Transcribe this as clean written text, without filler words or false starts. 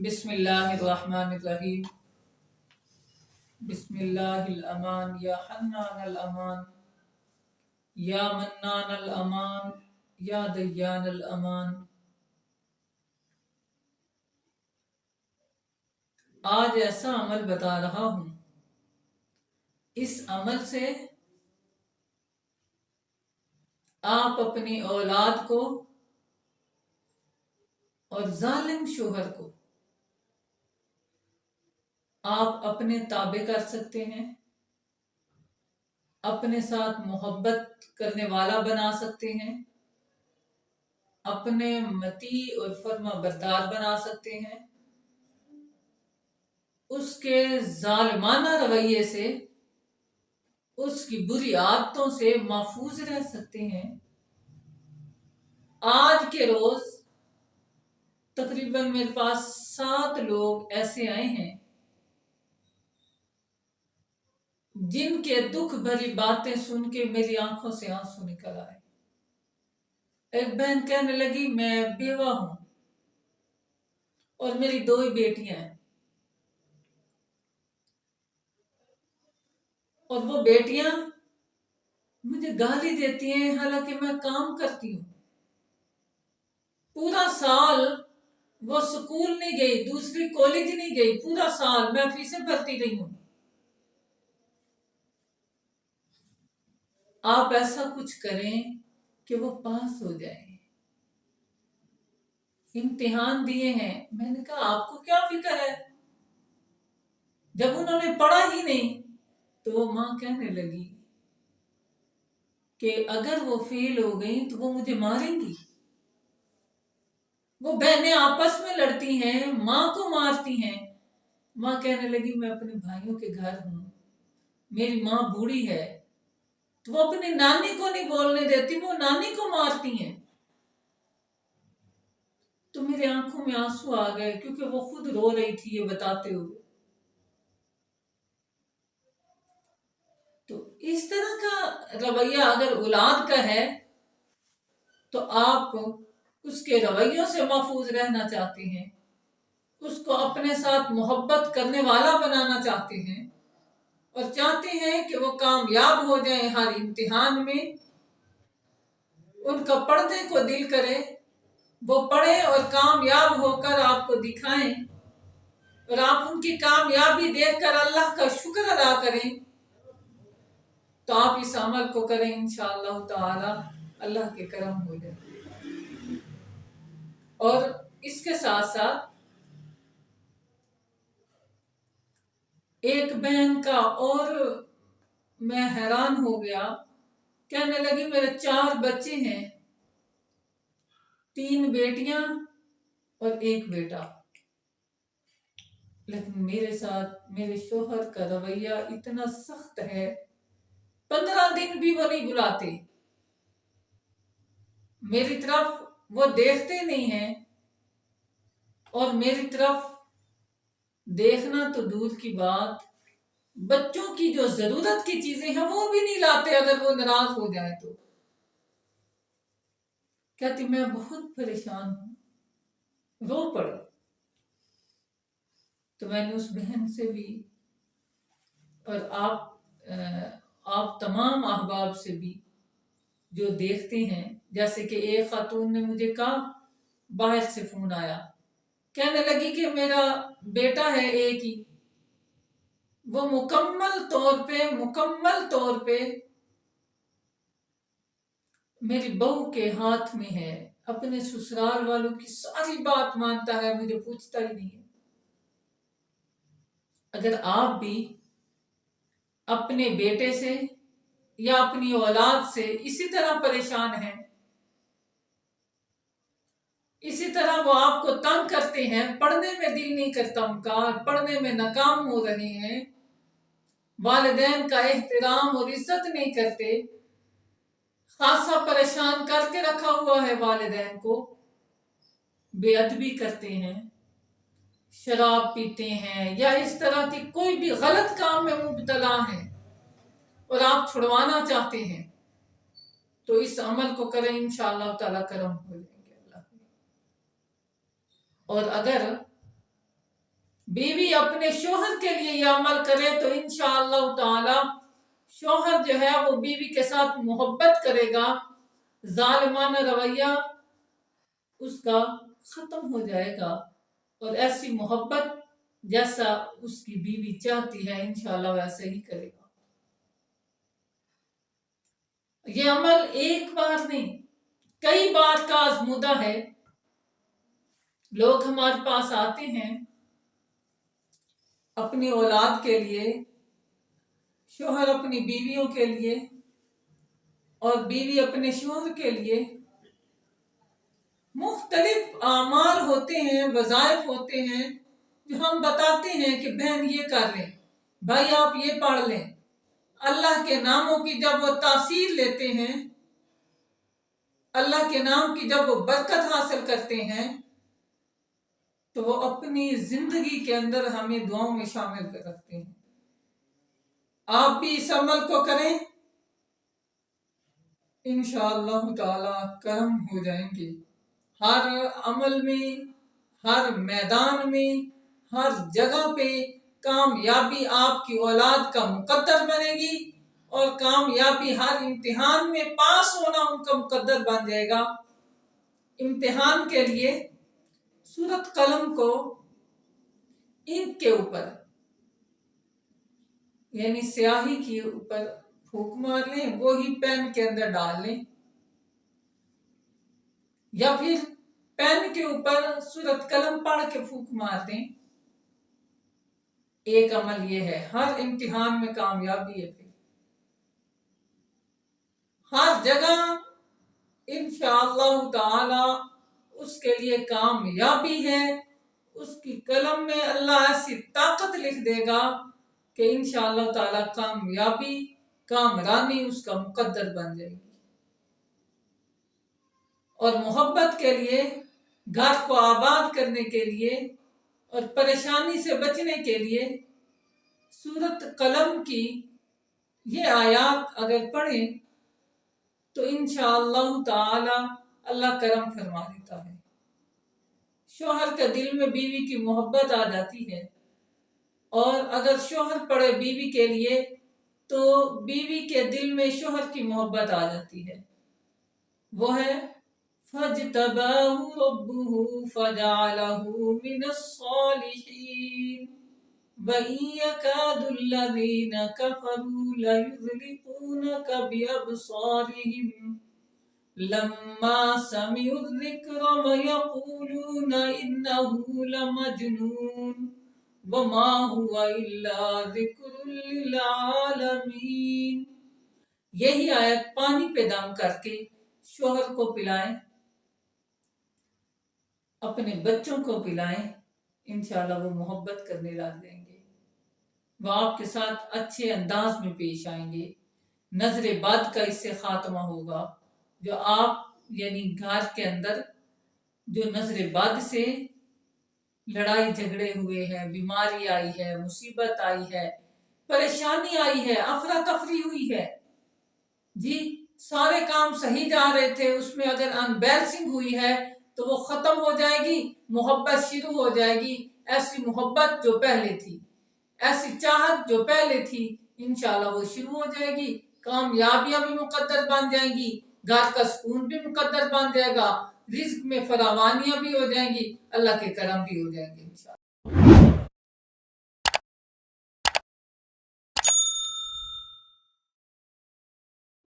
बिस्मिल्लाहिर्रहमानिर्रहीम। बिस्मिल्लाहिल अमान या हन्नानल अमान या मन्नानल अमान या दय्यानल अमान। आज ऐसा अमल बता रहा हूँ, इस अमल से आप अपनी औलाद को और जालिम शोहर को आप अपने ताबे कर सकते हैं, अपने साथ मोहब्बत करने वाला बना सकते हैं, अपने मती और फर्मा बरदार बना सकते हैं, उसके जालिमाना रवैये से, उसकी बुरी आदतों से महफूज रह सकते हैं। आज के रोज तकरीबन मेरे पास 7 लोग ऐसे आए हैं जिनके दुख भरी बातें सुन के मेरी आंखों से आंसू निकल आए। एक बहन कहने लगी, मैं बेवा हूं और मेरी 2 ही बेटियां हैं, और वो बेटियां मुझे गाली देती हैं, हालांकि मैं काम करती हूं। पूरा साल वो स्कूल नहीं गई, दूसरी कॉलेज नहीं गई, पूरा साल मैं फीसें भरती रही हूं। आप ऐसा कुछ करें कि वो पास हो जाए। इम्तिहान दिए हैं। मैंने कहा, आपको क्या फिक्र है? जब उन्होंने पढ़ा ही नहीं तो वो मां कहने लगी कि अगर वो फेल हो गई तो वो मुझे मारेंगी। वो बहनें आपस में लड़ती हैं, मां को मारती हैं। मां कहने लगी, मैं अपने भाइयों के घर हूं, मेरी मां बूढ़ी है, तो वो अपनी नानी को नहीं बोलने देती, वो नानी को मारती हैं। तो मेरे आंखों में आंसू आ गए, क्योंकि वो खुद रो रही थी ये बताते हुए। तो इस तरह का रवैया अगर औलाद का है तो आप उसके रवैयों से महफूज रहना चाहते हैं, उसको अपने साथ मोहब्बत करने वाला बनाना चाहते हैं, और चाहते हैं कि वो कामयाब हो जाए हर इम्तिहान में, उनका पढ़ने को दिल करे, वो पढ़े और कामयाब होकर आपको दिखाएं, और आप उनकी कामयाबी देखकर अल्लाह का शुक्र अदा करें, तो आप इस अमल को करें। इंशाअल्लाह ताला अल्लाह के करम हो जाए। और इसके साथ साथ एक बहन का और मैं हैरान हो गया, कहने लगी, मेरे 4 बच्चे हैं, 3 बेटियां और 1 बेटा, लेकिन मेरे साथ मेरे शोहर का रवैया इतना सख्त है, 15 दिन भी वो नहीं बुलाते, मेरी तरफ वो देखते नहीं हैं, और मेरी तरफ देखना तो दूर की बात, बच्चों की जो जरूरत की चीजें हैं वो भी नहीं लाते अगर वो नाराज हो जाए तो। कहती, मैं बहुत परेशान हूं, रो पड़े। तो मैंने उस बहन से भी, और आप तमाम अहबाब से भी जो देखते हैं, जैसे कि एक खातून ने मुझे कहा, बाहर से फोन आया, कहने लगी कि मेरा बेटा है एक ही, वो मुकम्मल तौर पे मेरी बहू के हाथ में है, अपने ससुराल वालों की सारी बात मानता है, मुझे पूछता ही नहीं है। अगर आप भी अपने बेटे से या अपनी औलाद से इसी तरह परेशान हैं, इसी तरह वो आपको तंग करते हैं, पढ़ने में दिल नहीं करता उनका, पढ़ने में नाकाम हो रहे हैं, वालिदैन का एहतराम और इज्जत नहीं करते, खासा परेशान करके रखा हुआ है, वालिदैन को बेअदबी करते हैं, शराब पीते हैं, या इस तरह की कोई भी गलत काम में मुब्तला हैं, और आप छुड़वाना चाहते हैं, तो इस अमल को करें, इंशाअल्लाह ताला करम हो जाएंगे अल्लाह। और अगर बीवी अपने शोहर के लिए ये अमल करे तो इंशाअल्लाह ताला शोहर जो है वो बीवी के साथ मोहब्बत करेगा, जालिमाना रवैया उसका खत्म हो जाएगा और ऐसी मोहब्बत जैसा उसकी बीवी चाहती है इंशाअल्लाह वैसे ही करेगा। ये अमल एक बार नहीं कई बार का आजमूदा है। लोग हमारे पास आते हैं अपनी औलाद के लिए, शोहर अपनी बीवियों के लिए और बीवी अपने शोहर के लिए। मुख्तलिफ आमाल होते हैं, वज़ाइफ होते हैं जो हम बताते हैं कि बहन ये कर लें, भाई आप ये पढ़ लें। अल्लाह के नामों की जब वो तासीर लेते हैं, अल्लाह के नाम की जब वो बरकत हासिल करते हैं तो वो अपनी जिंदगी के अंदर हमें दुआओं में शामिल कर रखते हैं। आप भी इस अमल को करें, इंशाअल्लाह ताला करम हो जाएंगे। हर अमल में, हर मैदान में, हर जगह पे कामयाबी आपकी औलाद का मुकद्दर बनेगी और कामयाबी हर इम्तिहान में पास होना उनका मुकद्दर बन जाएगा। इम्तिहान के लिए सूरत कलम को इंक के ऊपर यानी स्याही के ऊपर फूंक मार लें, वो ही पेन के अंदर डाल लें या फिर पेन के ऊपर सूरत कलम पढ़ के फूंक मार दें। एक अमल ये है, हर इम्तिहान में कामयाबी है। फिर हर जगह इंशाअल्लाह ताला उसके लिए कामयाबी है। उसकी कलम में अल्लाह ऐसी ताकत लिख देगा कि इंशाअल्लाह ताला कामयाबी, कामरानी उसका मुकद्दर बन जाएगी। और मोहब्बत के लिए, घर को आबाद करने के लिए और परेशानी से बचने के लिए सूरत कलम की ये आयात अगर पढ़ें तो इंशाअल्लाह ताला अल्लाह करम फरमा देता है। शोहर के दिल में बीवी की मोहब्बत आ जाती है और अगर शोहर पढ़े बीवी के लिए तो बीवी के दिल में शोहर की मोहब्बत आ जाती है। वो है फजतबाहु रब्बुहु फजअलहु मिनस्सालिहीन व यकादुल्लज़ीना कफरू लयुज़लिक़ूनका बिअबसारिहिम लम्मा समिउज़्ज़िक्र व यक़ूलून इन्नहु लमजनून वमा हुवा इल्ला ज़िक्रुल लिल आलमीन। यही आयत पानी पे दम करके शोहर को पिलाएं, अपने बच्चों को पिलाएं, इंशाअल्लाह वो मोहब्बत करने लग जाएंगे। वो आपके साथ अच्छे अंदाज में पेश आएंगे। नजर बद का इससे खात्मा होगा। जो आप यानी घर के अंदर जो नजर बद से लड़ाई झगड़े हुए हैं, बीमारी आई है, मुसीबत आई है, परेशानी आई है, अफरा तफरी हुई है जी, सारे काम सही जा रहे थे, उसमें अगर अनबैलेंसिंग हुई है तो वो खत्म हो जाएगी, मोहब्बत शुरू हो जाएगी। ऐसी मोहब्बत जो पहले थी, ऐसी चाहत जो पहले थी, इंशाअल्लाह वो शुरू हो जाएगी। कामयाबियां भी मुकद्दर बन जाएंगी, घर का सुकून भी मुकद्दर बन जाएगा, रिज्क में फरावानियां भी हो जाएंगी, अल्लाह के करम भी हो जाएंगे इंशाअल्लाह।